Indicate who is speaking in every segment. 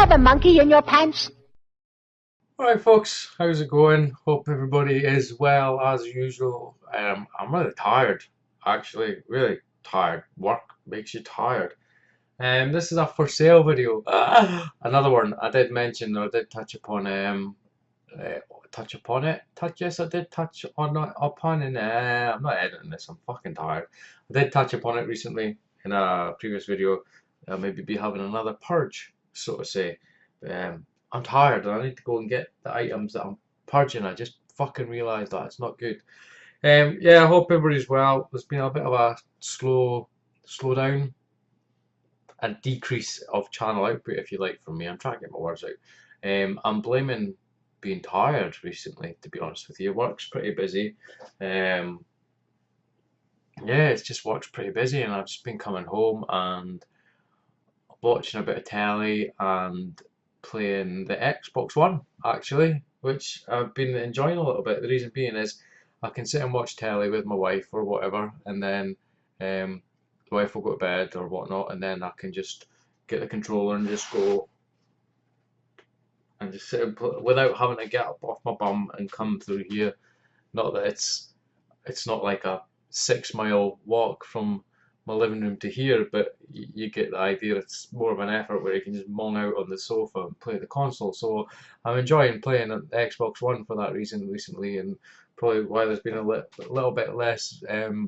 Speaker 1: have a monkey in your pants?
Speaker 2: Alright folks, how's it going? Hope everybody is well as usual. I'm really tired, actually, really tired. Work makes you tired. This is a for sale video. Another one I did mention, or I did touch upon, uh, touch upon it. Yes, I did touch on upon, and I'm not editing this. I'm fucking tired. I did touch upon it recently in a previous video. I'll maybe be having another purge, so to say. I'm tired, and I need to go and get the items that I'm purging. I just fucking realised that it's not good. Yeah, I hope everybody's well. There's been a bit of a slow down and decrease of channel output, if you like, from me. I'm trying to get my words out. I'm blaming being tired recently, to be honest with you. Work's pretty busy. Um, yeah, it's just work's pretty busy, and I've just been coming home and watching a bit of telly and playing the Xbox One, actually, which I've been enjoying a little bit. The reason being is I can sit and watch telly with my wife or whatever, and then the wife will go to bed or whatnot, and then I can just get the controller and just go and just sit and play without having to get up off my bum and come through here. Not that it's not like a 6 mile walk from my living room to here, but you get the idea. It's more of an effort where you can just mong out on the sofa and play the console. So I'm enjoying playing the Xbox One for that reason recently, and probably why there's been a little bit less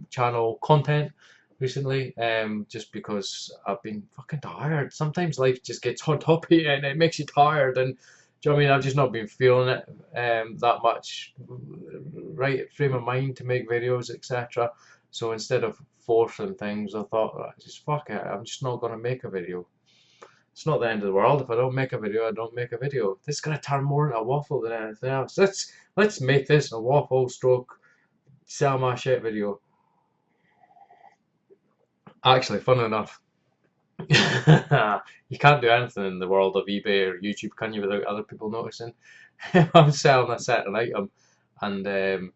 Speaker 2: channel content recently, just because I've been fucking tired. Sometimes life just gets on top of you and it makes you tired, and do you know what I mean? I've just not been feeling it that much right frame of mind to make videos, etc. So instead of forcing things, I thought, "Right, just fuck it, I'm just not gonna make a video. It's not the end of the world. If I don't make a video, I don't make a video. This is gonna turn more into a waffle than anything else. Let's make this a waffle stroke sell my shit video." Actually, fun enough, you can't do anything in the world of eBay or YouTube, can you, without other people noticing? I'm selling a certain item, and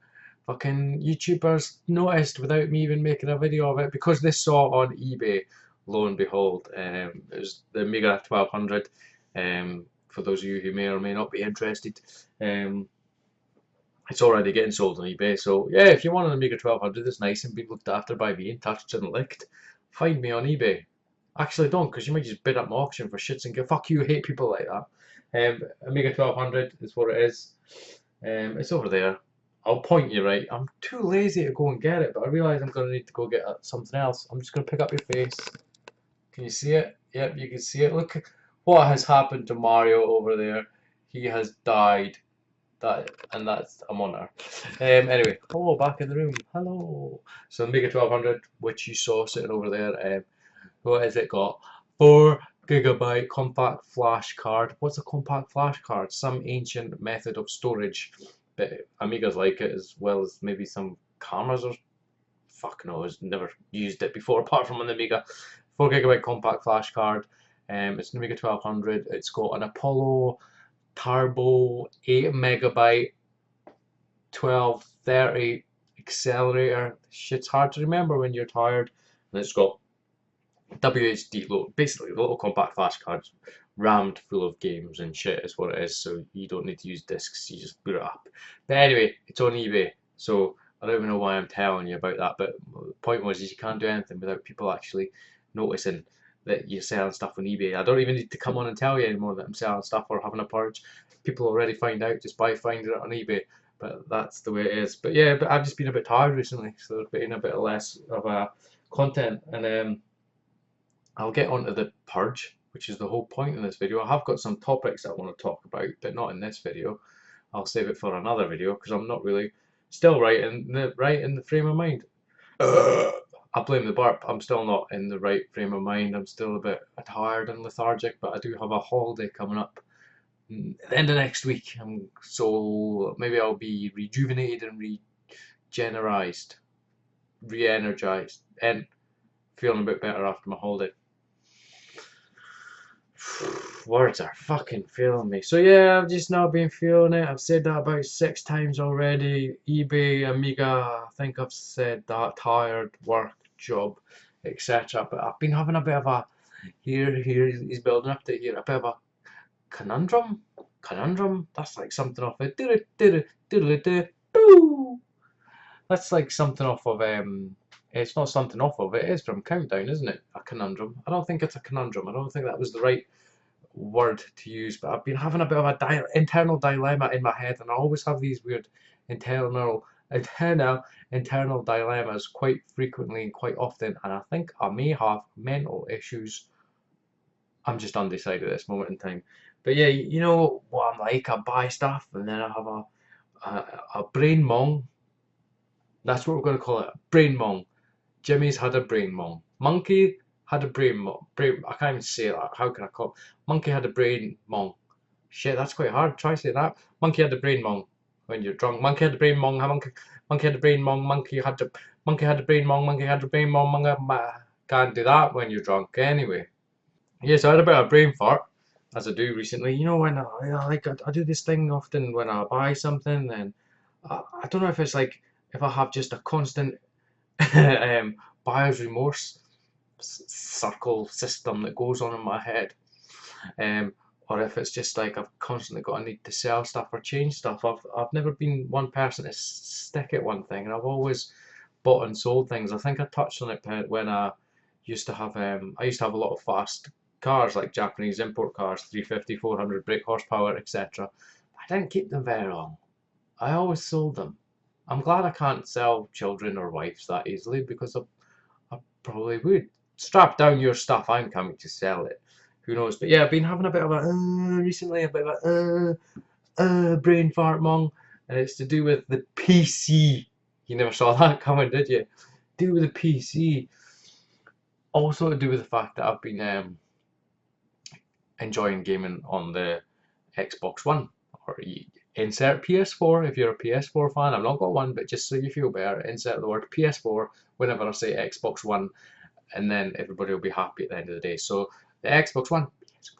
Speaker 2: fucking YouTubers noticed without me even making a video of it because they saw on eBay. Lo and behold, it was the Amiga 1200. For those of you who may or may not be interested, it's already getting sold on eBay. So yeah, if you want an Amiga 1200 that's nice and being looked after by me and touched and licked, find me on eBay. Actually, don't, because you might just bid up my auction for shits and go, fuck you, hate people like that. Amiga 1200 is what it is. It's over there. I'll point you right. I'm too lazy to go and get it, but I realise I'm going to need to go get something else. I'm just going to pick up your face. Can you see it? Yep, you can see it. Look what has happened to Mario over there. He has died. That's a monitor. Anyway, hello, back in the room. Hello. So Amiga 1200, which you saw sitting over there. What has it got? 4 GB compact flash card. What's a compact flash card? Some ancient method of storage, but Amigas like it, as well as maybe some cameras or fuck knows. Never used it before apart from an Amiga. 4 GB compact flash card. It's an Amiga 1200. It's got an Apollo Turbo 8 MB 1230 accelerator. Shit's hard to remember when you're tired. And it's got WHD, basically little compact flash cards rammed full of games and shit is what it is, so you don't need to use discs, you just boot it up. But anyway, it's on eBay, so I don't even know why I'm telling you about that, but the point was is you can't do anything without people actually noticing that you're selling stuff on eBay. I don't even need to come on and tell you anymore that I'm selling stuff or having a purge. People already find out just by finding it on eBay, but that's the way it is. But yeah, but I've just been a bit tired recently, so there's been a bit less of a content, and I'll get onto the purge, which is the whole point in this video. I have got some topics I want to talk about, but not in this video. I'll save it for another video because I'm not really still right in the frame of mind. I blame the burp. I'm still not in the right frame of mind. I'm still a bit tired and lethargic, but I do have a holiday coming up at the end of next week. So maybe I'll be rejuvenated and regenerized, re-energized, and feeling a bit better after my holiday. Words are fucking failing me. So yeah, I've just not been feeling it. I've said that about 6 times already. eBay, Amiga, I think I've said that. Tired, work, job, etc. But I've been having a bit of a, here, he's building up to here, a bit of a conundrum. Conundrum. That's like something off of boo. That's like something off of It's not something off of it. It is from Countdown, isn't it? A conundrum. I don't think it's a conundrum. I don't think that was the right word to use. But I've been having a bit of a internal dilemma in my head, and I always have these weird internal, internal, internal dilemmas quite frequently and quite often. And I think I may have mental issues. I'm just undecided at this moment in time. But yeah, you know what I'm like. I buy stuff and then I have a brain mong. That's what we're going to call it. Brain mong. Jimmy's had a brain mong. Monkey had a brain mong. I can't even say that. How can I call it? Monkey had a brain mong. Shit, that's quite hard. Try say that. Monkey had a brain mong when you're drunk. Monkey had a brain mong. Monkey had a brain mong. Monkey had a brain mong. Monkey had a brain mong. Can't do that when you're drunk anyway. Yes, I had a bit of a brain fart, as I do recently. You know, when I do this thing often when I buy something, and I don't know if it's like if I have just a constant buyer's remorse circle system that goes on in my head, um, or if it's just like I've constantly got a need to sell stuff or change stuff. I've never been one person to stick at one thing, and I've always bought and sold things. I think I touched on it when I used to have a lot of fast cars like Japanese import cars, 350, 400 brake horsepower, etc. I didn't keep them very long. I always sold them. I'm glad I can't sell children or wives that easily because I probably would. Strap down your stuff, I'm coming to sell it. Who knows? But yeah, I've been having a bit of a recently, a bit of a brain fart mong, and it's to do with the PC. You never saw that coming, did you? Do with the PC. Also to do with the fact that I've been enjoying gaming on the Xbox One, or insert PS4 if you're a PS4 fan. I've not got one, but just so you feel better, insert the word PS4 whenever I say Xbox One, and then everybody will be happy at the end of the day. So the Xbox One, PS4,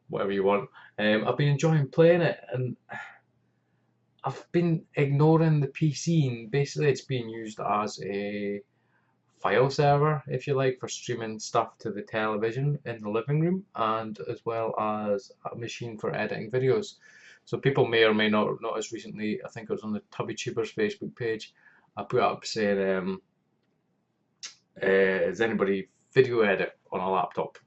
Speaker 2: whatever you want. I've been enjoying playing it, and I've been ignoring the PC, and basically it's being used as a file server, if you like, for streaming stuff to the television in the living room, and as well as a machine for editing videos. So people may or may not notice recently, I think it was on the Tubby Tubers Facebook page, I put up saying, does anybody video edit on a laptop?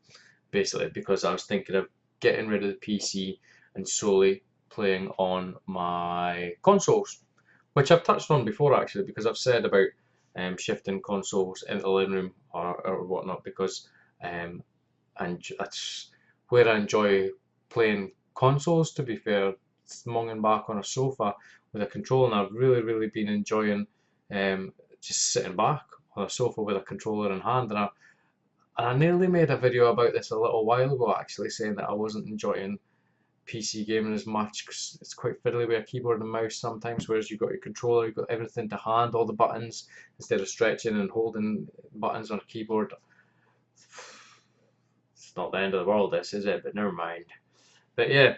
Speaker 2: Basically, because I was thinking of getting rid of the PC and solely playing on my consoles, which I've touched on before actually, because I've said about shifting consoles into the living room or whatnot, because and that's where I enjoy playing consoles. To be fair, monging back on a sofa with a controller, and I've really been enjoying just sitting back on a sofa with a controller in hand, and I nearly made a video about this a little while ago actually, saying that I wasn't enjoying PC gaming as much because it's quite fiddly with a keyboard and mouse sometimes, whereas you've got your controller, you've got everything to hand, all the buttons, instead of stretching and holding buttons on a keyboard. It's not the end of the world, this, is it? But never mind. But yeah,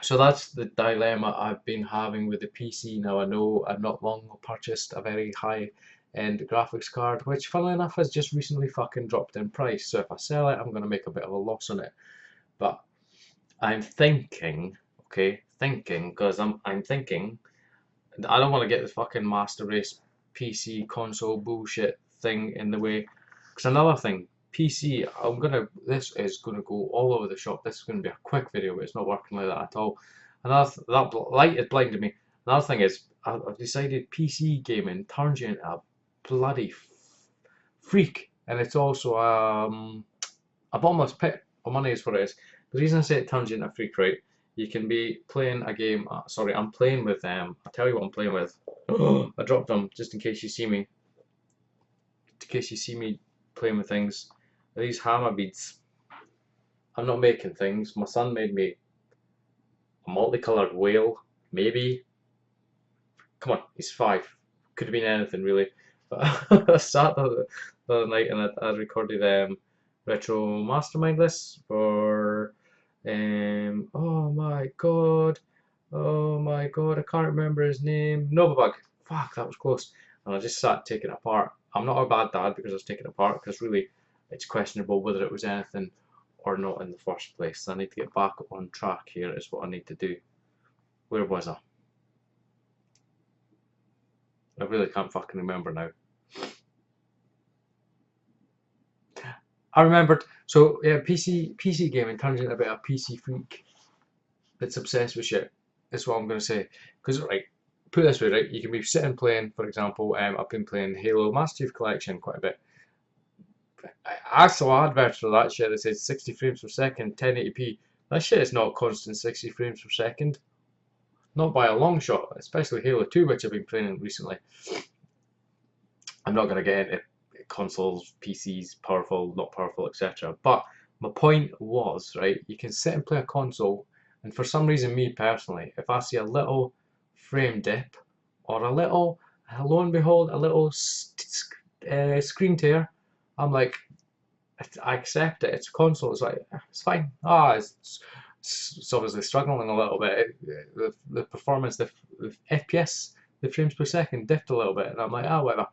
Speaker 2: so that's the dilemma I've been having with the PC. Now I know I've not long purchased a very high end graphics card, which funnily enough has just recently fucking dropped in price. So if I sell it, I'm going to make a bit of a loss on it. But I'm thinking, okay, because I'm thinking, I don't want to get the fucking Master Race PC console bullshit thing in the way. Because another thing, PC, this is gonna go all over the shop. This is gonna be a quick video, but it's not working like that at all. That light is blinding me. Another thing is, I've decided PC gaming turns you into a bloody freak, and it's also a bottomless pit of money is what it is. The reason I say it turns you into a freak, right? You can be playing a game. Sorry, I'm playing with I'll tell you what I'm playing with. I dropped them just in case you see me. In case you see me playing with things. These hammer beads. I'm not making things. My son made me a multicolored whale. Maybe. Come on, he's 5. Could have been anything really. But I sat the other night and I recorded retro mastermind lists for oh my god, I can't remember his name. Novabug. Fuck, that was close. And I just sat taking it apart. I'm not a bad dad because I was taking it apart, because really it's questionable whether it was anything or not in the first place. I need to get back on track here is what I need to do. Where was I? I really can't fucking remember now. I remembered. So yeah, PC gaming turns into a bit of a PC freak that's obsessed with shit. That's what I'm gonna say. Because right, put it this way, right? You can be sitting playing, for example, I've been playing Halo Master Chief Collection quite a bit. I saw adverts for that shit that says 60 frames per second, 1080p. That shit is not constant 60 frames per second. Not by a long shot, especially Halo 2, which I've been playing recently. I'm not going to get into consoles, PCs, powerful, not powerful, etc. But my point was, right, you can sit and play a console, and for some reason, me personally, if I see a little frame dip, or a little, lo and behold, a little screen tear, I'm like, I accept it. It's a console. It's like it's fine. It's obviously struggling a little bit. The performance, the FPS, the frames per second dipped a little bit, and I'm like, whatever,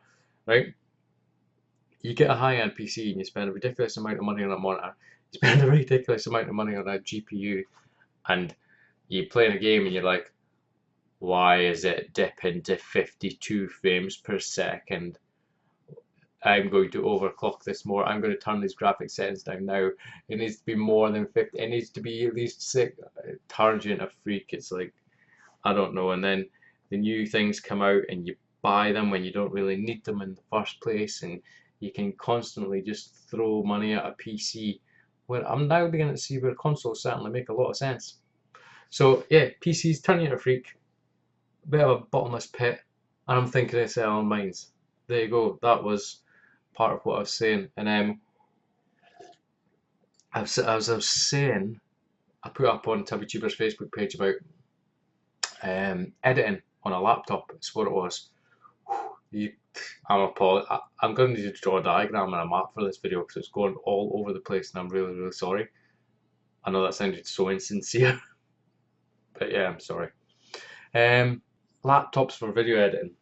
Speaker 2: right? You get a high-end PC and you spend a ridiculous amount of money on a monitor. You spend a ridiculous amount of money on a GPU, and you play in a game and you're like, why is it dipping to 52 frames per second? I'm going to overclock this more. I'm going to turn these graphic settings down now. It needs to be more than 50. It needs to be at least 6. Target a freak. It's like, I don't know. And then the new things come out and you buy them when you don't really need them in the first place. And you can constantly just throw money at a PC. Where I'm now beginning to see where consoles certainly make a lot of sense. So yeah, PCs turn you into a freak. Bit of a bottomless pit. And I'm thinking of selling mines. There you go. That was part of what I was saying. And as I was saying, I put up on TubbyTuber's Facebook page about editing on a laptop. It's what it was. You, I'm going to need to draw a diagram and a map for this video because it's going all over the place, and I'm really, really sorry. I know that sounded so insincere, but yeah, I'm sorry. Laptops for video editing.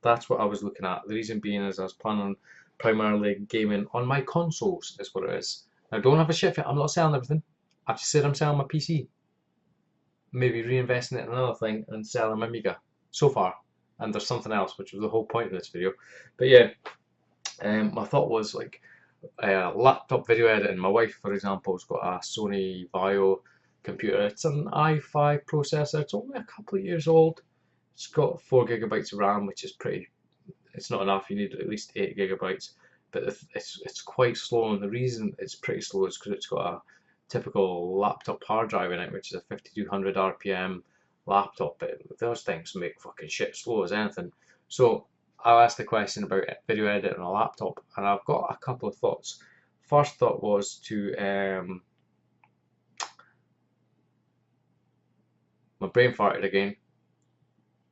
Speaker 2: That's what I was looking at. The reason being is I was planning on primarily gaming on my consoles, is what it is. Now, don't have a shit fit. I'm not selling everything. I've just said I'm selling my PC. Maybe reinvesting it in another thing and selling my Amiga so far. And there's something else, which was the whole point of this video. But yeah, my thought was like laptop video editing. My wife, for example, has got a Sony Vaio computer. It's an i5 processor. It's only a couple of years old. It's got 4 gigabytes of RAM, which is pretty. It's not enough. You need at least 8 gigabytes. But it's quite slow, and the reason it's pretty slow is because it's got a typical laptop hard drive in it, which is a 5200 RPM laptop. But those things make fucking shit slow as anything. So I'll ask the question about video editing on a laptop, and I've got a couple of thoughts. First thought was to my brain farted again.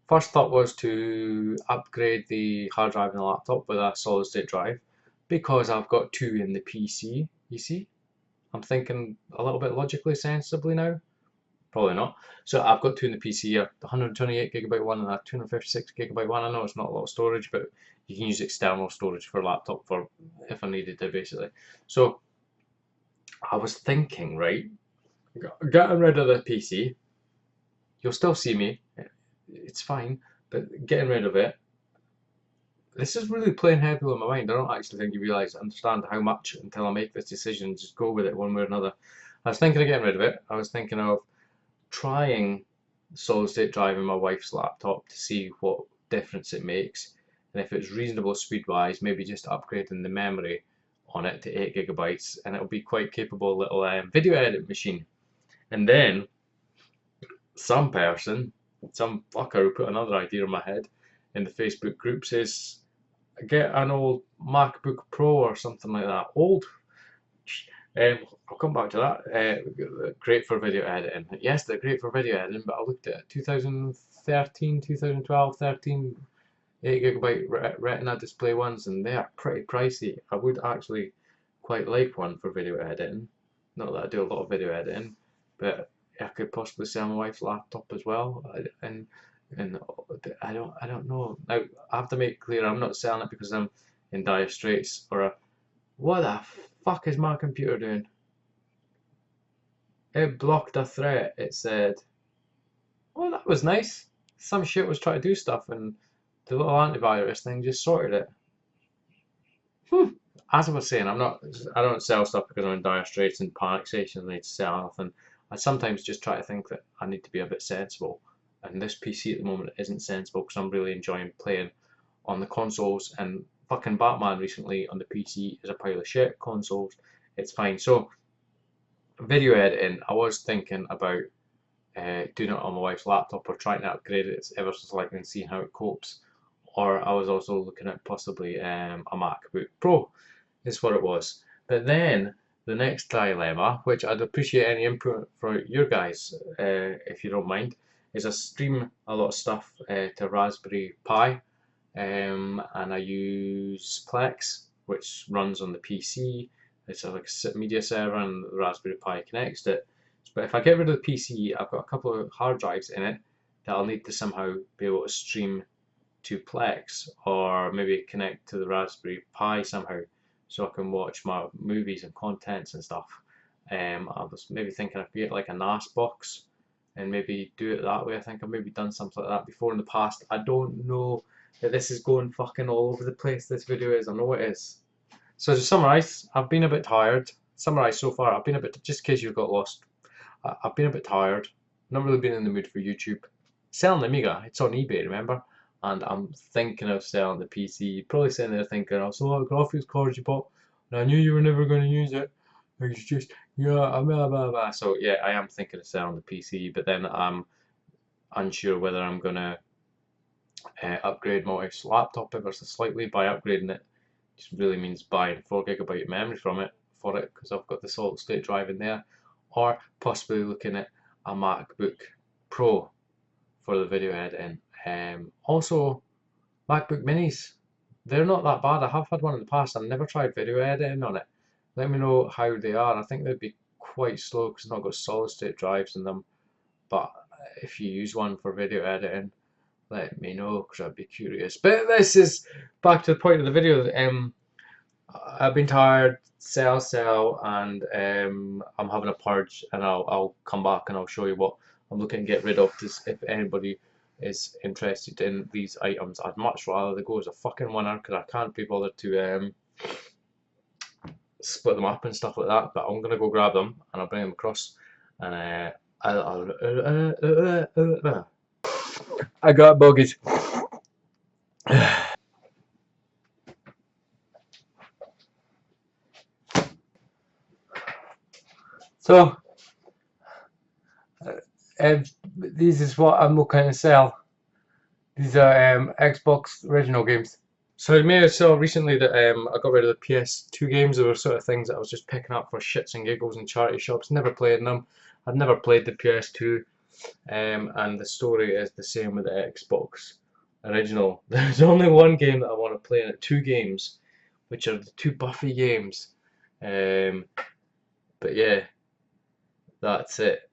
Speaker 2: First thought was to upgrade the hard drive in the laptop with a solid state drive because I've got 2 in the PC, you see? I'm thinking a little bit logically, sensibly now. Probably not. So I've got 2 in the PC, a 128 gigabyte one and a 256 gigabyte one. I know it's not a lot of storage, but you can use external storage for a laptop for if I needed to, basically. So I was thinking, right, getting rid of the PC. You'll still see me. It's fine, but getting rid of it. This is really playing heavily on my mind. I don't actually think you understand how much until I make this decision and just go with it one way or another. I was thinking of getting rid of it. I was thinking of trying solid state drive in my wife's laptop to see what difference it makes, and if it's reasonable speed wise, maybe just upgrading the memory on it to 8 gigabytes, and it'll be quite capable little video edit machine. And then some person, some fucker who put another idea in my head in the Facebook group says, get an old MacBook Pro or something like that. Old. I'll come back to that. Great for video editing. Yes, they're great for video editing, but I looked at 2013, 2012, 13, 8 gigabyte Retina display ones, and they are pretty pricey. I would actually quite like one for video editing. Not that I do a lot of video editing, but I could possibly sell my wife's laptop as well. And I don't know. Now I have to make clear I'm not selling it because I'm in dire straits or what the fuck is my computer doing? it blocked a threat. It said, "Oh, that was nice. Some shit was trying to do stuff, and the little antivirus thing just sorted it." Hmm. As I was saying, I don't sell stuff because I'm in dire straits and panic stations. I need to sell anything. I sometimes just try to think that I need to be a bit sensible, and this PC at the moment isn't sensible because I'm really enjoying playing on the consoles. And fucking Batman recently on the PC is a pile of shit. Consoles, it's fine. So video editing, I was thinking about doing it on my wife's laptop or trying to upgrade it ever so slightly and seeing how it copes. Or I was also looking at possibly a MacBook Pro is what it was. But then the next dilemma, which I'd appreciate any input for your guys, if you don't mind, is I stream a lot of stuff to Raspberry Pi, and I use Plex, which runs on the PC. It's like a media server, and the Raspberry Pi connects to it. But if I get rid of the PC, I've got a couple of hard drives in it that I'll need to somehow be able to stream to Plex or maybe connect to the Raspberry Pi somehow so I can watch my movies and contents and stuff. I was maybe thinking I could get like a NAS box and maybe do it that way. I think I've maybe done something like that before in the past. I don't know that this is going fucking all over the place. This video is. I know it is. So to summarise, I've been a bit tired. Summarise so far, I've been a bit, just in case you got lost, I've been a bit tired. Not really been in the mood for YouTube. Selling the Amiga, it's on eBay, remember? And I'm thinking of selling the PC. Probably sitting there thinking, oh, so what graphics cards you bought? And I knew you were never going to use it. It's just, yeah, blah, blah, blah. So yeah, I am thinking of selling the PC, but then I'm unsure whether I'm going to upgrade my wife's laptop ever so slightly. By upgrading it, just really means buying 4 GB memory from it for it because I've got the solid state drive in there, or possibly looking at a MacBook Pro for the video editing. Also, MacBook Minis, they're not that bad. I have had one in the past. I've never tried video editing on it. Let me know how they are. I think they'd be quite slow because it's not got solid state drives in them. But if you use one for video editing, let me know because I'd be curious. But this is back to the point of the video. I've been tired, sell, and I'm having a purge, and I'll come back and I'll show you what I'm looking to get rid of. Just if anybody is interested in these items, I'd much rather they go as a fucking winner because I can't be bothered to split them up and stuff like that. But I'm gonna go grab them and I'll bring them across, and I got bogies. So, this is what I'm looking to sell. These are Xbox original games. So you may have saw recently that I got rid of the PS2 games. They were sort of things that I was just picking up for shits and giggles in charity shops. Never played them. I'd never played the PS2, and the story is the same with the Xbox original. There's only one game that I want to play in it. Two games, which are the two Buffy games. But yeah, that's it.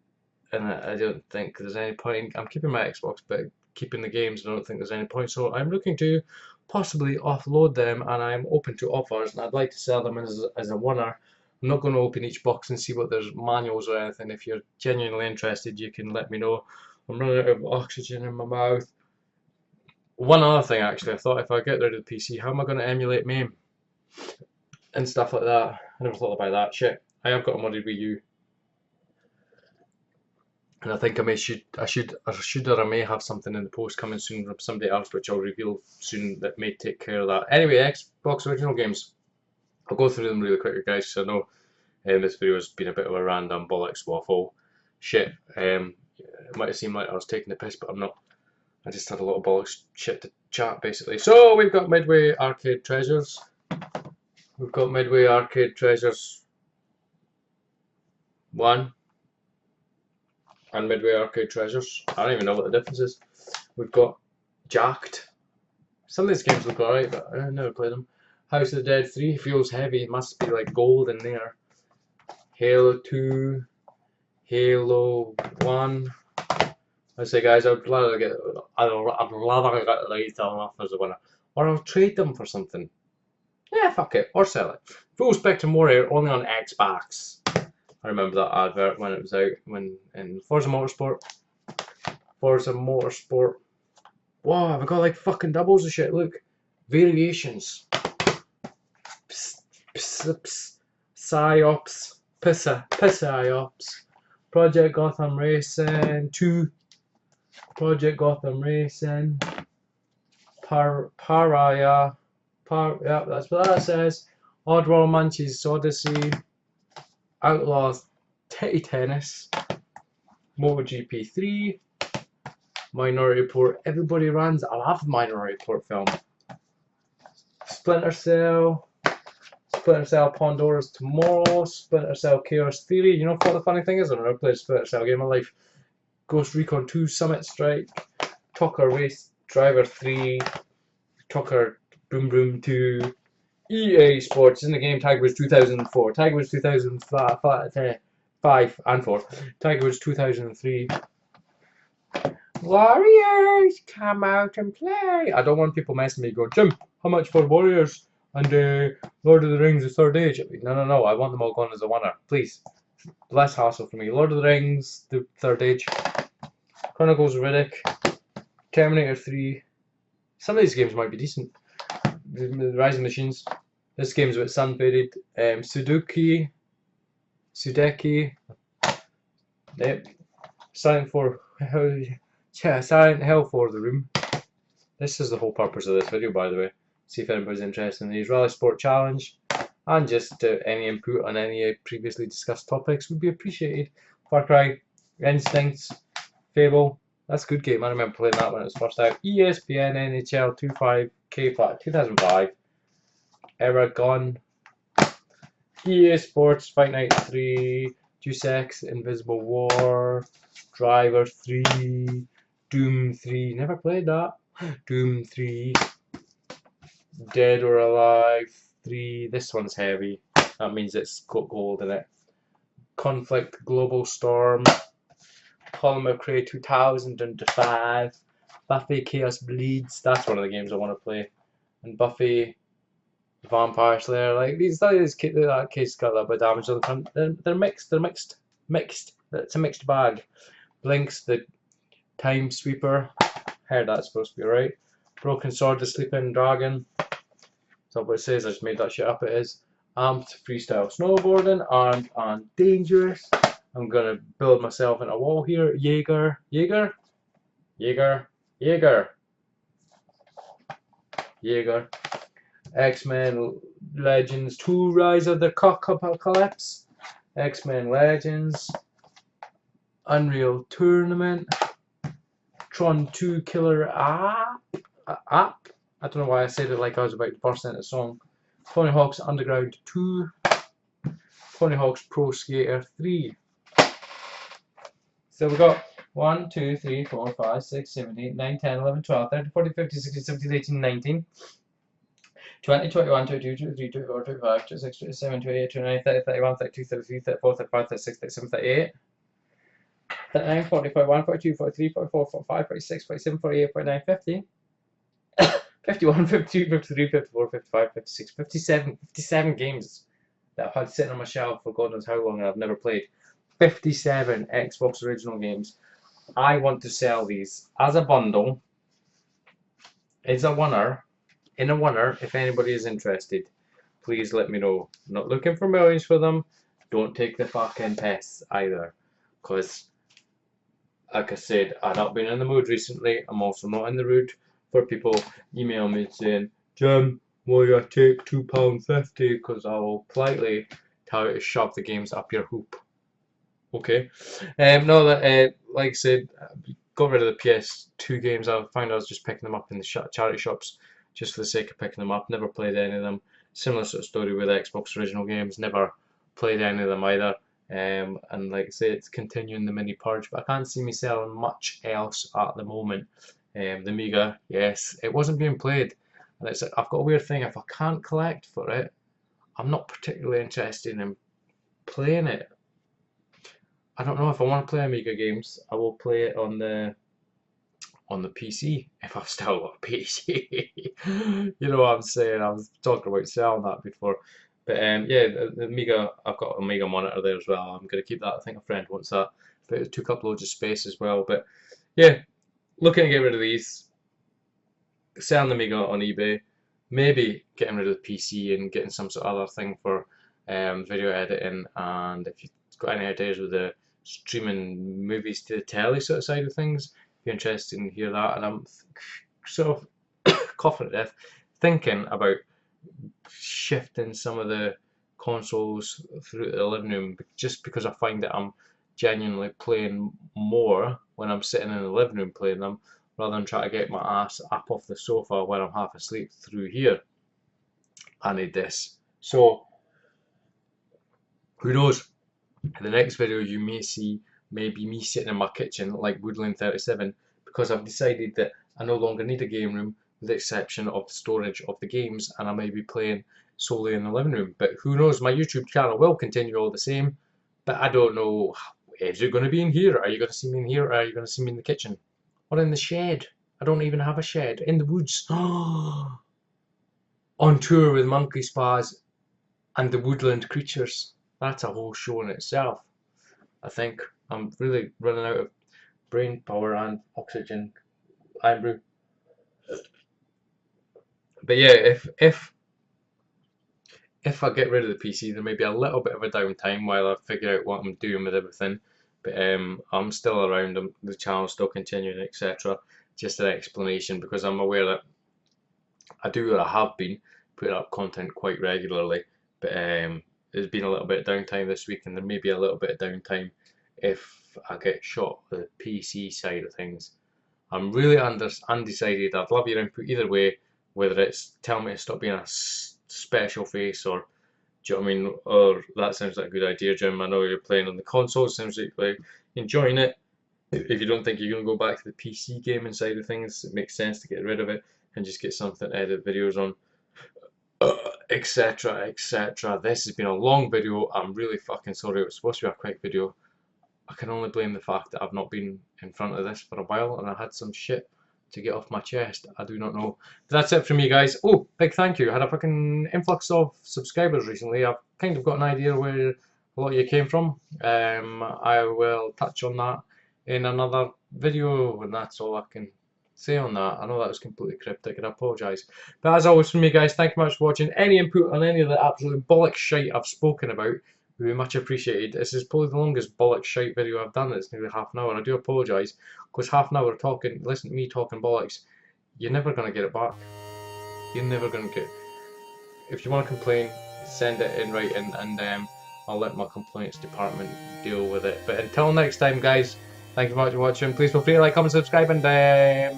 Speaker 2: And I don't think there's any point. I'm keeping my Xbox, but keeping the games, I don't think there's any point. So I'm looking to possibly offload them, and I'm open to offers, and I'd like to sell them as a winner. I'm not going to open each box and see what there's manuals or anything. If you're genuinely interested, you can let me know. I'm running out of oxygen in my mouth. One other thing, actually, I thought if I get rid of the PC, how am I going to emulate MAME and stuff like that? I never thought about that shit. I have got a modded Wii U. And I think I should, or I may have something in the post coming soon from somebody else, which I'll reveal soon that may take care of that. Anyway, Xbox original games. I'll go through them really quickly, guys, because I know this video has been a bit of a random bollocks waffle shit. It might have seemed like I was taking the piss, but I'm not. I just had a lot of bollocks shit to chat, basically. So we've got Midway Arcade Treasures. We've got Midway Arcade Treasures 1. And Midway Arcade Treasures. I don't even know what the difference is. We've got Jacked. Some of these games look alright, but I never played them. House of the Dead 3 feels heavy. It must be like gold in there. Halo 2. Halo 1. I say, guys, I'd rather get these off as a winner. Or I'll trade them for something. Yeah, fuck it. Or sell it. Full Spectrum Warrior only on Xbox. I remember that advert when it was out, when in Forza Motorsport. Forza Motorsport. Wow, I've got like fucking doubles of shit. Look, variations. Psst, psst, psst. Psyops, Psyops. Project Gotham Racing 2. Project Gotham Racing. Pariah. Yeah, that's what that says. Oddworld Munchies Odyssey. Outlaws Titty Tennis. MotoGP 3. Minority Report. Everybody runs. I love the Minority Report film. Splinter Cell. Splinter Cell Pandora's Tomorrow. Splinter Cell Chaos Theory. You know what the funny thing is? I've never played a Splinter Cell game in my life. Ghost Recon 2 Summit Strike. Tucker Race Driver 3. Tucker Boom Boom 2. EA Sports in the game. Tiger Woods 2004. Tiger Woods 2005 and 4. Tiger Woods 2003. Warriors, come out and play. I don't want people messing me going, Jim, how much for Warriors and Lord of the Rings, the Third Age? No. I want them all going as a winner. Please. Less hassle for me. Lord of the Rings, the Third Age. Chronicles of Riddick. Terminator 3. Some of these games might be decent. The Rising Machines. This game's a bit sun-faded. Sudeki. Yep. Silent Hill for the room. This is the whole purpose of this video, by the way. See if anybody's interested in these. Rally Sport Challenge. And just any input on any previously discussed topics would be appreciated. Far Cry. Instincts. Fable. That's a good game. I remember playing that when it was first out. ESPN NHL 25K 2005. Eragon. EA Sports Fight Night 3. Deus Ex Invisible War. Driver 3. Doom 3. Never played that. Doom 3. Dead or Alive 3. This one's heavy. That means it's got gold in it. Conflict Global Storm. Polymer Cray 2005. Buffy Chaos Bleeds. That's one of the games I want to play. And Buffy Vampire Slayer. Like these that case got a little bit of damage on the front. They're mixed. It's a mixed bag. Blinks the Time Sweeper. Heard that's supposed to be right. Broken Sword, the Sleeping Dragon. That's not what it says. I just made that shit up. It is. Amped Freestyle Snowboarding. Armed and Dangerous. I'm gonna build myself in a wall here. Jaeger. X-Men Legends 2 Rise of the Apocalypse. X-Men Legends. Unreal Tournament. Tron 2 Killer App. I don't know why I said it like I was about to burst into a song. Tony Hawk's Underground 2. Tony Hawk's Pro Skater 3. So we got 1, 2, 3, 4, 5, 6, 7, 8, 9, 10, 11, 12, 13, 14, 15, 16, 17, 18, 19, 20, 21, 22, 23, 24, 25, 26, 27, 28, 29, 30, 31, 32, 33, 34, 35, 36, 37, 38, 39, 40, 41, 42, 43, 44, 45, 46, 47, 48, 49, 50, 51, 52, 53, 54, 55, 56, 57 games that I've had sitting on my shelf for God knows how long and I've never played. 57 Xbox original games. I want to sell these as a bundle. It's a winner. In a winner, if anybody is interested, please let me know. I'm not looking for millions for them. Don't take the fucking piss either. Because, like I said, I've not been in the mood recently. I'm also not in the mood for people email me saying, Jim, will you take £2.50? Because I will politely tell you to shove the games up your hoop. Okay. No, like I said, got rid of the PS2 games. I found I was just picking them up in the charity shops just for the sake of picking them up. Never played any of them. Similar sort of story with Xbox original games. Never played any of them either. And like I say, it's continuing the mini purge, but I can't see me selling much else at the moment. The Amiga, yes, it wasn't being played. And I've got a weird thing. If I can't collect for it, I'm not particularly interested in playing it. I don't know if I want to play Amiga games. I will play it on the PC if I've still got a PC. You know what I'm saying? I was talking about selling that before, But yeah, the Amiga, I've got an Amiga monitor there as well. I'm going to keep that. I think a friend wants that, but it took up loads of space as well. But yeah, looking to get rid of these, selling the Amiga on eBay, maybe getting rid of the PC and getting some sort of other thing for video editing. And if you've got any ideas with the streaming movies to the telly sort of side of things, if you're interested in hear that. And I'm sort of coughing to death, thinking about shifting some of the consoles through the living room, just because I find that I'm genuinely playing more when I'm sitting in the living room playing them, rather than trying to get my ass up off the sofa when I'm half asleep through here. I need this. So who knows? In the next video you may see maybe me sitting in my kitchen like Woodland 37, because I've decided that I no longer need a game room, with the exception of the storage of the games, and I may be playing solely in the living room. But who knows, my YouTube channel will continue all the same, but I don't know, is it going to be in here? Are you going to see me in here, or are you going to see me in the kitchen? Or in the shed? I don't even have a shed. In the woods. On tour with monkey spas and the woodland creatures. That's a whole show in itself. I think I'm really running out of brain power and oxygen. I'm brew. But yeah, if I get rid of the PC, there may be a little bit of a downtime while I figure out what I'm doing with everything. But I'm still around, the channel's still continuing, etc. Just an explanation, because I'm aware that I have been putting up content quite regularly, but there's been a little bit of downtime this week, and there may be a little bit of downtime if I get shot with the PC side of things. I'm really undecided. I'd love your input either way, whether it's tell me to stop being a special face, or do you know what I mean? Or that sounds like a good idea, Jim. I know you're playing on the console, sounds like you're enjoying it. If you don't think you're going to go back to the PC gaming side of things, it makes sense to get rid of it and just get something to edit videos on, etc. etc. This has been a long video. I'm really fucking sorry. It was supposed to be a quick video. I can only blame the fact that I've not been in front of this for a while, and I had some shit to get off my chest. I do not know. But that's it from me, guys. Oh, big thank you. I had a fucking influx of subscribers recently. I've kind of got an idea where a lot of you came from. I will touch on that in another video, and that's all I can say on that. I know that was completely cryptic, and I apologise. But as always from me, guys, thank you much for watching. Any input on any of the absolute bollock shite I've spoken about would be much appreciated. This is probably the longest bollock shite video I've done. It's nearly half an hour, and I do apologise, because half an hour talking, listen to me talking bollocks, you're never going to get it back. You're never going to get it. If you want to complain, send it in writing, and I'll let my complaints department deal with it. But until next time, guys, thank you very much for watching. Please feel free to like, comment, subscribe, and I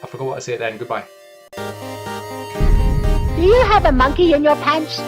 Speaker 2: forgot what to say then. Goodbye.
Speaker 1: Do you have a monkey in your pants?